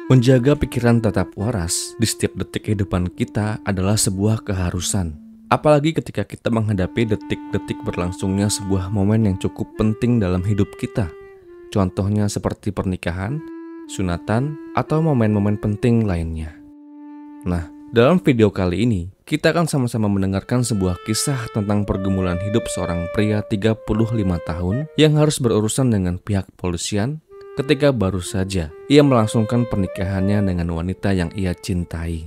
Menjaga pikiran tetap waras di setiap detik kehidupan kita adalah sebuah keharusan. Apalagi ketika kita menghadapi detik-detik berlangsungnya sebuah momen yang cukup penting dalam hidup kita. Contohnya seperti pernikahan, sunatan, atau momen-momen penting lainnya. Nah, dalam video kali ini, kita akan sama-sama mendengarkan sebuah kisah tentang pergumulan hidup seorang pria 35 tahun yang harus berurusan dengan pihak polisian ketika baru saja ia melangsungkan pernikahannya dengan wanita yang ia cintai.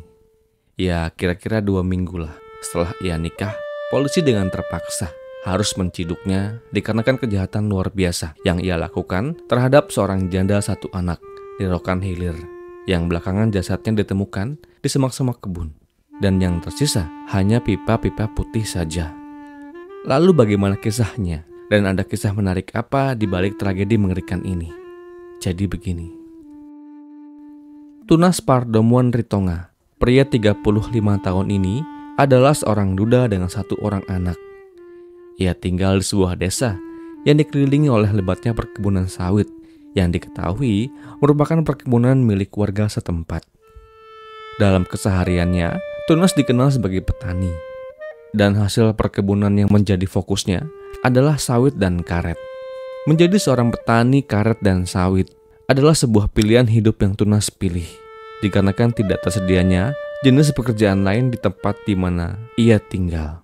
Ya, kira-kira 2 minggu lah setelah ia nikah, polisi dengan terpaksa harus menciduknya dikarenakan kejahatan luar biasa yang ia lakukan terhadap seorang janda 1 anak di Rokan Hilir, yang belakangan jasadnya ditemukan di semak-semak kebun, dan yang tersisa hanya pipa-pipa putih saja. Lalu bagaimana kisahnya? Dan ada kisah menarik apa di balik tragedi mengerikan ini? Jadi begini. Tunas Pardomuan Ritonga, pria 35 tahun ini adalah seorang duda dengan 1 orang anak. Ia tinggal di sebuah desa yang dikelilingi oleh lebatnya perkebunan sawit yang diketahui merupakan perkebunan milik warga setempat. Dalam kesehariannya, Tunas dikenal sebagai petani, dan hasil perkebunan yang menjadi fokusnya adalah sawit dan karet. Menjadi seorang petani karet dan sawit adalah sebuah pilihan hidup yang Tunas pilih, dikarenakan tidak tersedianya jenis pekerjaan lain di tempat di mana ia tinggal.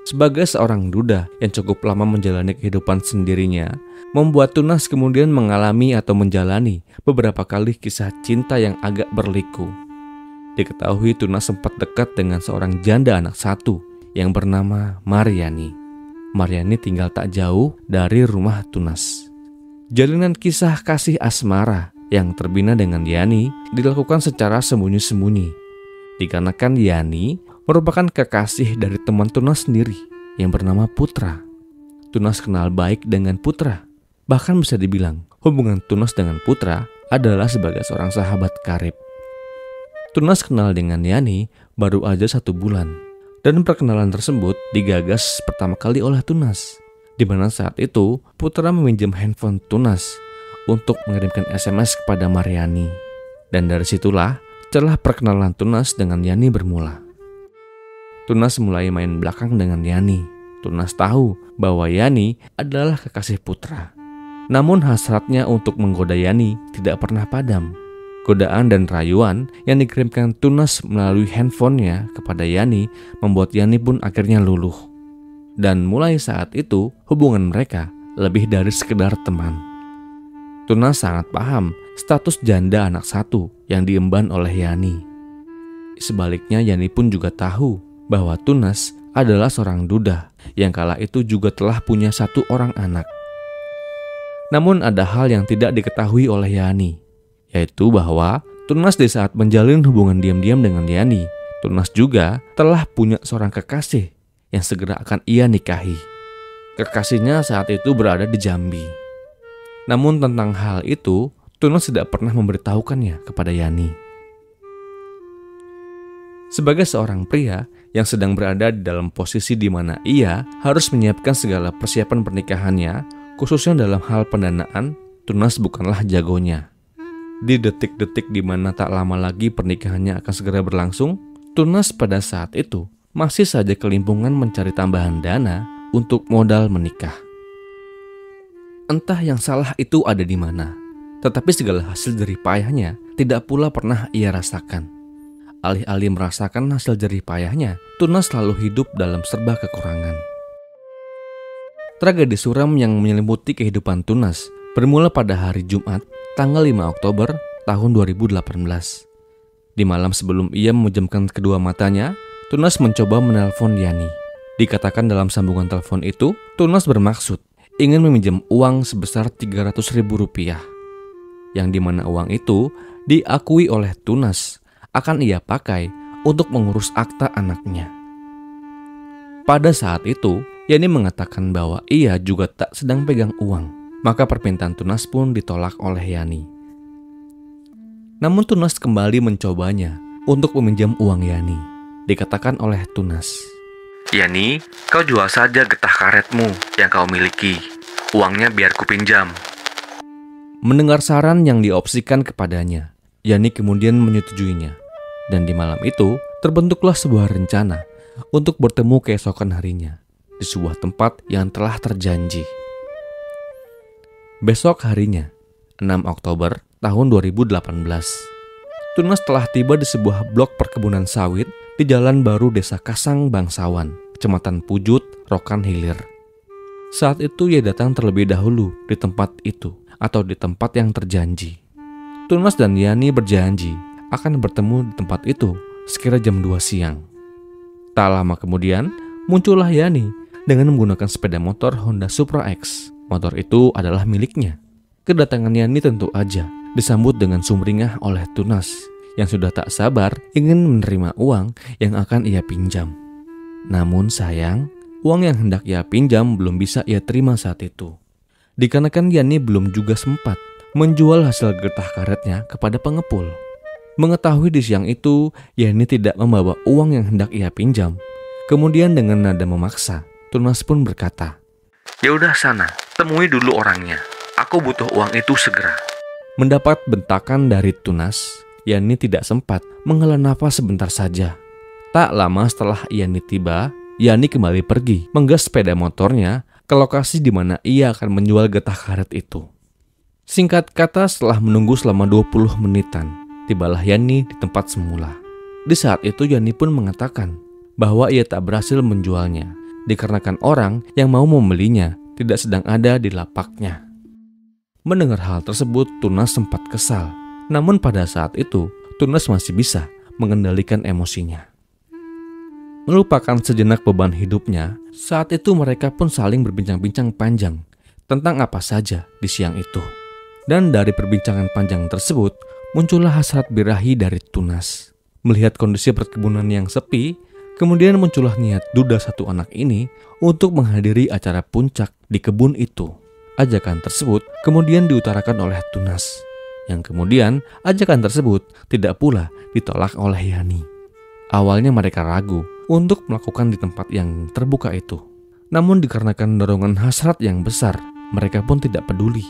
Sebagai seorang duda yang cukup lama menjalani kehidupan sendirinya, membuat Tunas kemudian mengalami atau menjalani beberapa kali kisah cinta yang agak berliku. Diketahui Tunas sempat dekat dengan seorang janda anak 1 yang bernama Mariani. Mariani tinggal tak jauh dari rumah Tunas. Jalinan kisah kasih asmara yang terbina dengan Yani dilakukan secara sembunyi-sembunyi, dikarenakan Yani merupakan kekasih dari teman Tunas sendiri yang bernama Putra. Tunas kenal baik dengan Putra. Bahkan bisa dibilang hubungan Tunas dengan Putra adalah sebagai seorang sahabat karib. Tunas kenal dengan Yani baru aja 1 bulan. Dan perkenalan tersebut digagas pertama kali oleh Tunas, di mana saat itu Putra meminjam handphone Tunas untuk mengirimkan SMS kepada Mariani. Dan dari situlah celah perkenalan Tunas dengan Yani bermula. Tunas mulai main belakang dengan Yani. Tunas tahu bahwa Yani adalah kekasih Putra. Namun hasratnya untuk menggoda Yani tidak pernah padam. Godaan dan rayuan yang dikirimkan Tunas melalui handphonenya kepada Yani membuat Yani pun akhirnya luluh. Dan mulai saat itu hubungan mereka lebih dari sekedar teman. Tunas sangat paham status janda anak 1 yang diemban oleh Yani. Sebaliknya Yani pun juga tahu bahwa Tunas adalah seorang duda yang kala itu juga telah punya 1 orang anak. Namun ada hal yang tidak diketahui oleh Yani, yaitu bahwa Tunas di saat menjalin hubungan diam-diam dengan Yani, Tunas juga telah punya seorang kekasih yang segera akan ia nikahi. Kekasihnya saat itu berada di Jambi. Namun tentang hal itu, Tunas tidak pernah memberitahukannya kepada Yani. Sebagai seorang pria yang sedang berada di dalam posisi di mana ia harus menyiapkan segala persiapan pernikahannya, khususnya dalam hal pendanaan, Tunas bukanlah jagonya. Di detik-detik di mana tak lama lagi pernikahannya akan segera berlangsung, Tunas pada saat itu masih saja kelimpungan mencari tambahan dana untuk modal menikah. Entah yang salah itu ada di mana, tetapi segala hasil jerih payahnya tidak pula pernah ia rasakan. Alih-alih merasakan hasil jerih payahnya, Tunas selalu hidup dalam serba kekurangan. Tragedi suram yang menyelimuti kehidupan Tunas bermula pada hari Jumat, tanggal 5 Oktober tahun 2018. Di malam sebelum ia memejamkan kedua matanya, Tunas mencoba menelpon Yani. Dikatakan dalam sambungan telepon itu, Tunas bermaksud ingin meminjam uang sebesar Rp300.000, yang dimana uang itu diakui oleh Tunas akan ia pakai untuk mengurus akta anaknya. Pada saat itu, Yani mengatakan bahwa ia juga tak sedang pegang uang. Maka permintaan Tunas pun ditolak oleh Yani. Namun Tunas kembali mencobanya untuk meminjam uang Yani. Dikatakan oleh Tunas, "Yani, kau jual saja getah karetmu yang kau miliki. Uangnya biar kupinjam." Mendengar saran yang diopsikan kepadanya, Yani kemudian menyetujuinya. Dan di malam itu, terbentuklah sebuah rencana untuk bertemu keesokan harinya di sebuah tempat yang telah terjanji. Besok harinya, 6 Oktober tahun 2018, Tunas telah tiba di sebuah blok perkebunan sawit di Jalan Baru Desa Kasang Bangsawan, Kecamatan Pujut, Rokan Hilir. Saat itu ia datang terlebih dahulu di tempat itu atau di tempat yang terjanji. Tunas dan Yani berjanji akan bertemu di tempat itu sekira jam 2 siang. Tak lama kemudian, muncullah Yani dengan menggunakan sepeda motor Honda Supra X. Motor itu adalah miliknya. Kedatangan Yani tentu aja disambut dengan sumringah oleh Tunas yang sudah tak sabar ingin menerima uang yang akan ia pinjam. Namun sayang, uang yang hendak ia pinjam belum bisa ia terima saat itu. Dikarenakan Yani belum juga sempat menjual hasil getah karetnya kepada pengepul. Mengetahui di siang itu Yani tidak membawa uang yang hendak ia pinjam. Kemudian dengan nada memaksa, Tunas pun berkata, "Ya udah sana, temui dulu orangnya. Aku butuh uang itu segera." Mendapat bentakan dari Tunas, Yani tidak sempat menghela nafas sebentar saja. Tak lama setelah Yani tiba, Yani kembali pergi menggas sepeda motornya ke lokasi di mana ia akan menjual getah karet itu. Singkat kata, setelah menunggu selama 20 menitan, tibalah Yani di tempat semula. Di saat itu Yani pun mengatakan bahwa ia tak berhasil menjualnya dikarenakan orang yang mau membelinya tidak sedang ada di lapaknya. Mendengar hal tersebut, Tunas sempat kesal. Namun pada saat itu, Tunas masih bisa mengendalikan emosinya. Melupakan sejenak beban hidupnya, saat itu mereka pun saling berbincang-bincang panjang tentang apa saja di siang itu. Dan dari perbincangan panjang tersebut, muncullah hasrat birahi dari Tunas. Melihat kondisi perkebunan yang sepi, kemudian muncullah niat duda satu anak ini untuk menghadiri acara puncak di kebun itu. Ajakan tersebut kemudian diutarakan oleh Tunas, yang kemudian ajakan tersebut tidak pula ditolak oleh Yani. Awalnya mereka ragu untuk melakukan di tempat yang terbuka itu. Namun dikarenakan dorongan hasrat yang besar, mereka pun tidak peduli.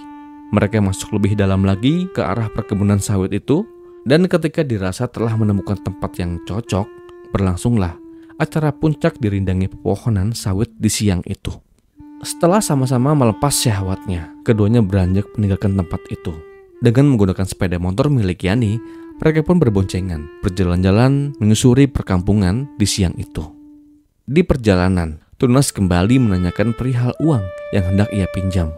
Mereka masuk lebih dalam lagi ke arah perkebunan sawit itu, dan ketika dirasa telah menemukan tempat yang cocok, berlangsunglah acara puncak dirindangi pepohonan sawit di siang itu. Setelah sama-sama melepas syahwatnya, keduanya beranjak meninggalkan tempat itu. Dengan menggunakan sepeda motor milik Yani, mereka pun berboncengan berjalan-jalan menyusuri perkampungan di siang itu. Di perjalanan, Tunas kembali menanyakan perihal uang yang hendak ia pinjam.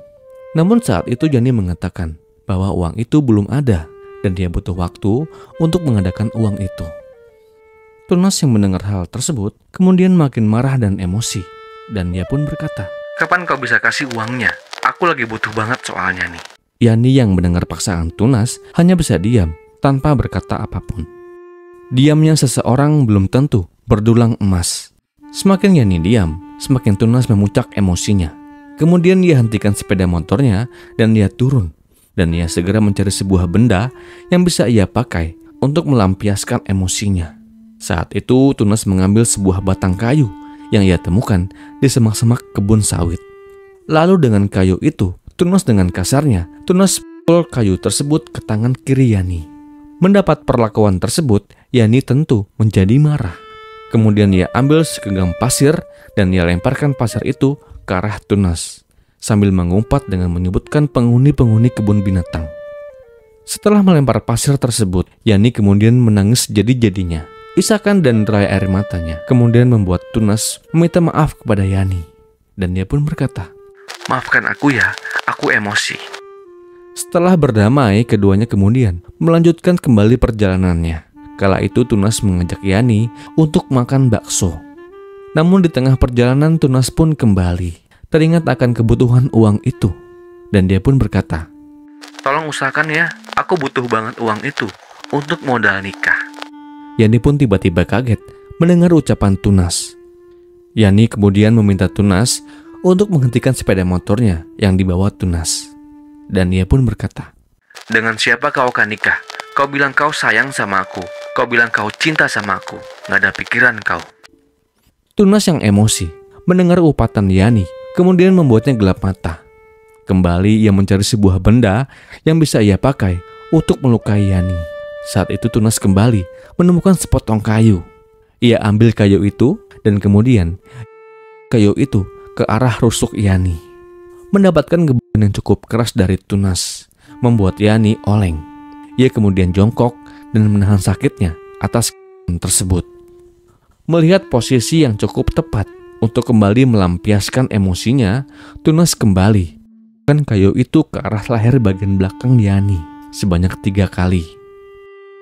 Namun saat itu Yani mengatakan bahwa uang itu belum ada dan dia butuh waktu untuk mengadakan uang itu. Tunas yang mendengar hal tersebut kemudian makin marah dan emosi, dan dia pun berkata, "Kapan kau bisa kasih uangnya? Aku lagi butuh banget soalnya nih." Yani yang mendengar paksaan Tunas hanya bisa diam tanpa berkata apapun. Diamnya seseorang belum tentu berdulang emas. Semakin Yani diam, semakin Tunas memuncak emosinya. Kemudian ia hentikan sepeda motornya dan ia turun. Dan ia segera mencari sebuah benda yang bisa ia pakai untuk melampiaskan emosinya. Saat itu Tunas mengambil sebuah batang kayu yang ia temukan di semak-semak kebun sawit. Lalu dengan kayu itu, Tunas dengan kasarnya, Tunas pukul kayu tersebut ke tangan kiri Yani. Mendapat perlakuan tersebut, Yani tentu menjadi marah. Kemudian ia ambil segenggam pasir dan ia lemparkan pasir itu ke arah Tunas, sambil mengumpat dengan menyebutkan penghuni-penghuni kebun binatang. Setelah melempar pasir tersebut, Yani kemudian menangis jadi-jadinya. Isakan dan derai air matanya kemudian membuat Tunas meminta maaf kepada Yani. Dan dia pun berkata, "Maafkan aku ya, aku emosi." Setelah berdamai, keduanya kemudian melanjutkan kembali perjalanannya. Kala itu Tunas mengajak Yani untuk makan bakso. Namun di tengah perjalanan Tunas pun kembali teringat akan kebutuhan uang itu. Dan dia pun berkata, "Tolong usahakan ya, aku butuh banget uang itu untuk modal nikah." Yani pun tiba-tiba kaget mendengar ucapan Tunas. Yani kemudian meminta Tunas untuk menghentikan sepeda motornya yang dibawa Tunas. Dan ia pun berkata, "Dengan siapa kau akan nikah? Kau bilang kau sayang sama aku. Kau bilang kau cinta sama aku. Gak ada pikiran kau." Tunas yang emosi mendengar upatan Yani kemudian membuatnya gelap mata. Kembali ia mencari sebuah benda yang bisa ia pakai untuk melukai Yani. Saat itu Tunas kembali menemukan sepotong kayu. Ia ambil kayu itu dan kemudian kayu itu ke arah rusuk Yani. Mendapatkan gebrakan yang cukup keras dari Tunas membuat Yani oleng. Ia kemudian jongkok dan menahan sakitnya atas tersebut. Melihat posisi yang cukup tepat untuk kembali melampiaskan emosinya, Tunas kembali kayu itu ke arah leher bagian belakang Yani sebanyak 3 kali.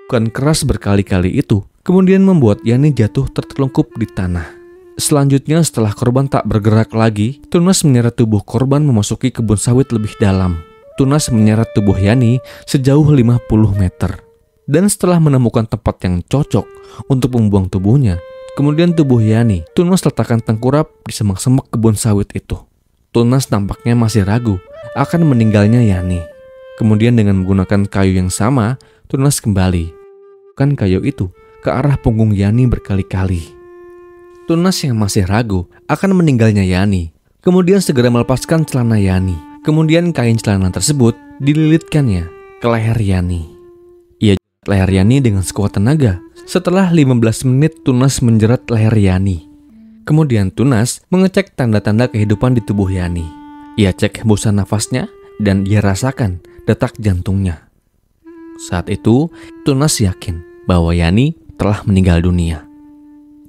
Bukan keras berkali-kali itu kemudian membuat Yani jatuh tertelungkup di tanah. Selanjutnya setelah korban tak bergerak lagi, Tunas menyeret tubuh korban memasuki kebun sawit lebih dalam. Tunas menyeret tubuh Yani sejauh 50 meter. Dan setelah menemukan tempat yang cocok untuk membuang tubuhnya, kemudian tubuh Yani Tunas letakkan tengkurap di semak-semak kebun sawit itu. Tunas nampaknya masih ragu akan meninggalnya Yani. Kemudian dengan menggunakan kayu yang sama, Tunas kembali kayu itu ke arah punggung Yani berkali-kali. Tunas yang masih ragu akan meninggalnya Yani kemudian segera melepaskan celana Yani. Kemudian kain celana tersebut dililitkannya ke leher Yani. Ia jerat leher Yani dengan sekuat tenaga. Setelah 15 menit Tunas menjerat leher Yani. Kemudian Tunas mengecek tanda-tanda kehidupan di tubuh Yani. Ia cek hembusan nafasnya dan ia rasakan detak jantungnya. Saat itu Tunas yakin bahwa Yani telah meninggal dunia.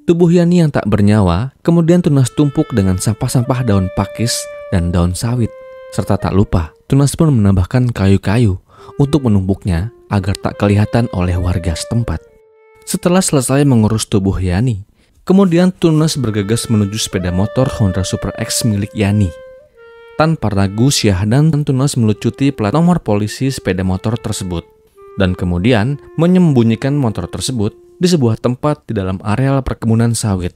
Tubuh Yani yang tak bernyawa kemudian Tunas tumpuk dengan sampah-sampah daun pakis dan daun sawit. Serta tak lupa Tunas pun menambahkan kayu-kayu untuk menumpuknya agar tak kelihatan oleh warga setempat. Setelah selesai mengurus tubuh Yani, kemudian Tunas bergegas menuju sepeda motor Honda Super X milik Yani. Tanpa ragu Syahdan dan Tunas melucuti plat nomor polisi sepeda motor tersebut. Dan kemudian menyembunyikan motor tersebut di sebuah tempat di dalam areal perkebunan sawit.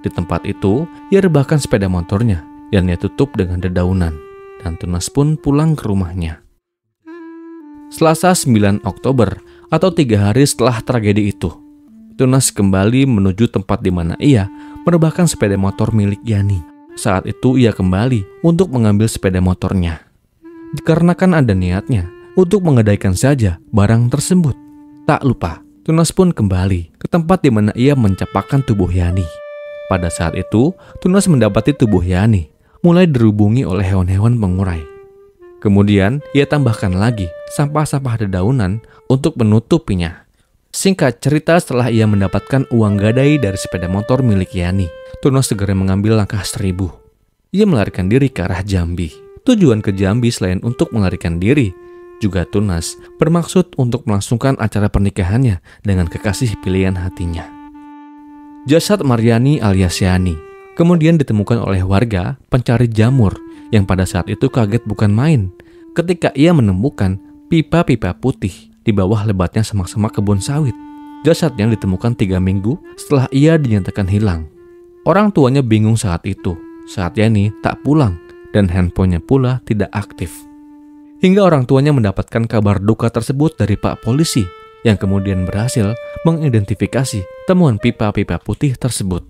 Di tempat itu, ia rebahkan sepeda motornya dan ia tutup dengan dedaunan. Dan Tunas pun pulang ke rumahnya. Selasa 9 Oktober atau 3 hari setelah tragedi itu, Tunas kembali menuju tempat di mana ia merebahkan sepeda motor milik Yani. Saat itu ia kembali untuk mengambil sepeda motornya. Dikarenakan ada niatnya untuk menggadaikan saja barang tersebut. Tak lupa, Tunas pun kembali ke tempat di mana ia mencapakkan tubuh Yani. Pada saat itu, Tunas mendapati tubuh Yani mulai dirubungi oleh hewan-hewan pengurai. Kemudian, ia tambahkan lagi sampah-sampah dedaunan untuk menutupinya. Singkat cerita, setelah ia mendapatkan uang gadai dari sepeda motor milik Yani, Tunas segera mengambil langkah 1000. Ia melarikan diri ke arah Jambi. Tujuan ke Jambi selain untuk melarikan diri, juga Tunas bermaksud untuk melangsungkan acara pernikahannya dengan kekasih pilihan hatinya. Jasad Maryani alias Yani kemudian ditemukan oleh warga pencari jamur yang pada saat itu kaget bukan main ketika ia menemukan pipa-pipa putih di bawah lebatnya semak-semak kebun sawit. Jasadnya ditemukan 3 minggu setelah ia dinyatakan hilang. Orang tuanya bingung saat itu, saat Yani tak pulang dan handphonenya pula tidak aktif. Hingga orang tuanya mendapatkan kabar duka tersebut dari Pak Polisi yang kemudian berhasil mengidentifikasi temuan pipa-pipa putih tersebut.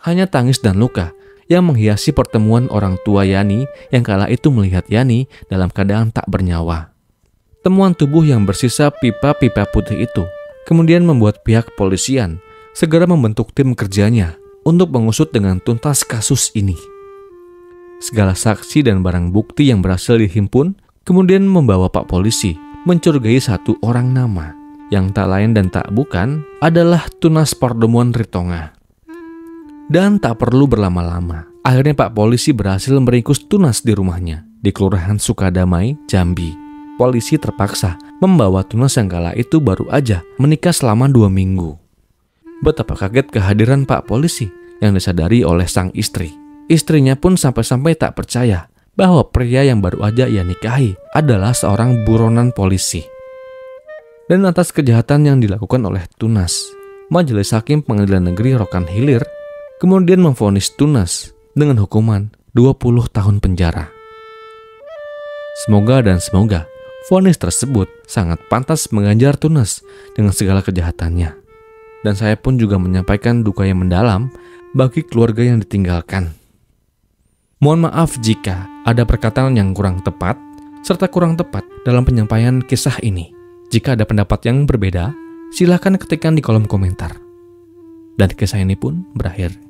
Hanya tangis dan luka yang menghiasi pertemuan orang tua Yani yang kala itu melihat Yani dalam keadaan tak bernyawa. Temuan tubuh yang bersisa pipa-pipa putih itu kemudian membuat pihak kepolisian segera membentuk tim kerjanya untuk mengusut dengan tuntas kasus ini. Segala saksi dan barang bukti yang berhasil dihimpun kemudian membawa Pak Polisi mencurigai satu orang nama yang tak lain dan tak bukan adalah Tunas Pardomuan Ritonga. Dan tak perlu berlama-lama, akhirnya Pak Polisi berhasil meringkus Tunas di rumahnya di Kelurahan Sukadamai, Jambi. Polisi terpaksa membawa Tunas yang kala itu baru aja menikah selama 2 minggu. Betapa kaget kehadiran Pak Polisi yang disadari oleh sang istri. Istrinya pun sampai-sampai tak percaya bahwa pria yang baru aja ia nikahi adalah seorang buronan polisi. Dan atas kejahatan yang dilakukan oleh Tunas, Majelis Hakim Pengadilan Negeri Rokan Hilir kemudian memvonis Tunas dengan hukuman 20 tahun penjara. Semoga vonis tersebut sangat pantas mengganjar Tunas dengan segala kejahatannya. Dan saya pun juga menyampaikan duka yang mendalam bagi keluarga yang ditinggalkan. Mohon maaf jika ada perkataan yang kurang tepat serta kurang tepat dalam penyampaian kisah ini. Jika ada pendapat yang berbeda, Silahkan ketikkan di kolom komentar. Dan kisah ini pun berakhir